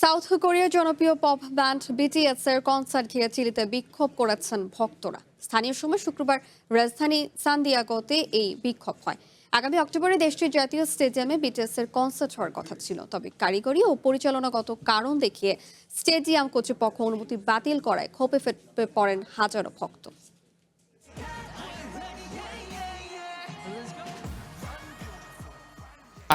South কোরিয়ার জনপ্রিয় pop band BTS এর কনসার্ট ঘিরে চিলিতে বিক্ষোভ করেছেন ভক্তরা। স্থানীয় সময় শুক্রবার রাজধানী সানদিয়াগোতে এই বিক্ষোভ হয়। আগামী অক্টোবরে দেশটির জাতীয় স্টেডিয়ামে বিটিএস এর কনসার্ট হওয়ার কথা ছিল, তবে কারিগরি ও পরিচালনাগত কারণ দেখিয়ে স্টেডিয়াম কর্তৃপক্ষ অনুমতি বাতিল করায় ক্ষোভে ফেটে পড়েন হাজারো ভক্ত।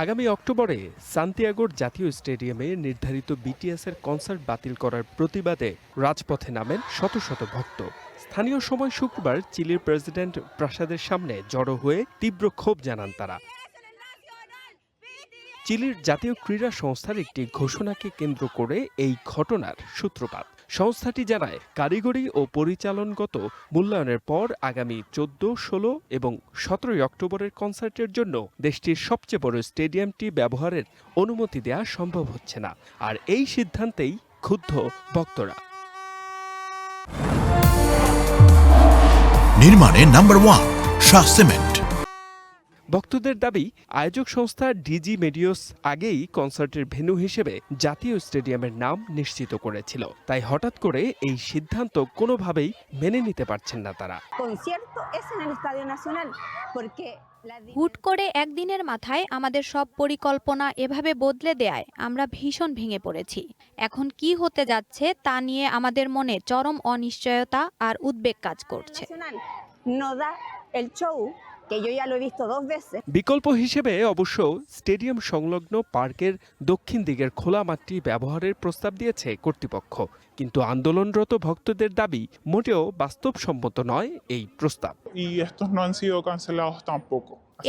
আগামী অক্টোবরে সান্তিয়াগোর জাতীয় স্টেডিয়ামে নির্ধারিত বিটিএসের কনসার্ট বাতিল করার প্রতিবাদে রাজপথে নামেন শত শত ভক্ত। স্থানীয় সময় শুক্রবার চিলির প্রেসিডেন্ট প্রাসাদের সামনে জড়ো হয়ে তীব্র ক্ষোভ জানান তারা। চিলির জাতীয় ক্রীড়া সংস্থার একটি ঘোষণাকে কেন্দ্র করে এই ঘটনার সূত্রপাত। সংস্থাটি জানায়, কারিগরি ও পরিচালনগত মূল্যায়নের পর আগামী 14, 16 এবং 17 অক্টোবরের কনসার্টের জন্য দেশটির সবচেয়ে বড় স্টেডিয়ামটি ব্যবহারের অনুমতি দেওয়া সম্ভব হচ্ছে না। আর এই সিদ্ধান্তেই ক্ষুব্ধ ভক্তরা। নির্মাণে নাম্বার 1 শাহ সিমেন্ট। ভক্তদের দাবি, আয়োজক সংস্থা ডিজি মেডিওস আগেই কনসার্টের ভেন্যু হিসেবে জাতীয় স্টেডিয়ামের নাম নিশ্চিত করেছিল। তাই হঠাৎ করে এই সিদ্ধান্ত কোনোভাবেই মেনে নিতে পারছেন না তারা। হুট করে একদিনের মাথায় আমাদের সব পরিকল্পনা এভাবে বদলে দেয়ায় আমরা ভীষণ ভেঙে পড়েছি। এখন কি হতে যাচ্ছে তা নিয়ে আমাদের মনে চরম অনিশ্চয়তা আর উদ্বেগ কাজ করছে। বিকল্প হিসেবে অবশ্য স্টেডিয়াম সংলগ্ন পার্কের দক্ষিণ দিকের খোলা মাঠটি ব্যবহারের প্রস্তাব দিয়েছে কর্তৃপক্ষ, কিন্তু আন্দোলনরত ভক্তদের দাবি মোটেও বাস্তবসম্মত নয় এই প্রস্তাব।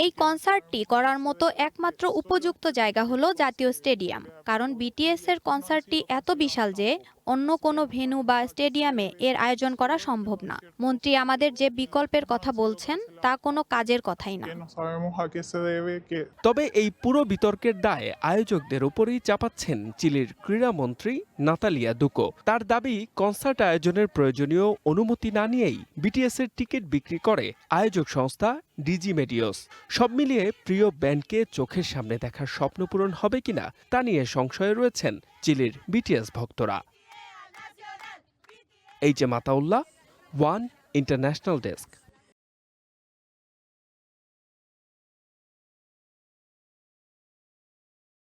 এই কনসার্টটি করার মতো একমাত্র উপযুক্ত জায়গা হলো জাতীয় স্টেডিয়াম, কারণ বিটিএস এর কনসার্টটি এত বিশাল যে অন্য কোনো ভেন্যু বা স্টেডিয়ামে এর আয়োজন করা সম্ভব না। মন্ত্রী আমাদের যে বিকল্পের কথা বলছেন তা কোনো কাজের কথাই না। তবে এই পুরো বিতর্কের দায় আয়োজকদের উপরেই চাপাচ্ছেন চিলির ক্রীড়ামন্ত্রী নাতালিয়া দুকো। তার দাবি, কনসার্ট আয়োজনের প্রয়োজনীয় অনুমতি না নিয়েই বিটিএস এর টিকিট বিক্রি করে আয়োজক সংস্থা ডিজি মেডিওস। সব মিলিয়ে প্রিয় ব্যান্ডকে চোখের সামনে দেখার স্বপ্ন পূরণ হবে কিনা তা নিয়ে সংশয়ে রয়েছেন চিলির বিটিএস ভক্তরা। H M Ataullah, one international desk.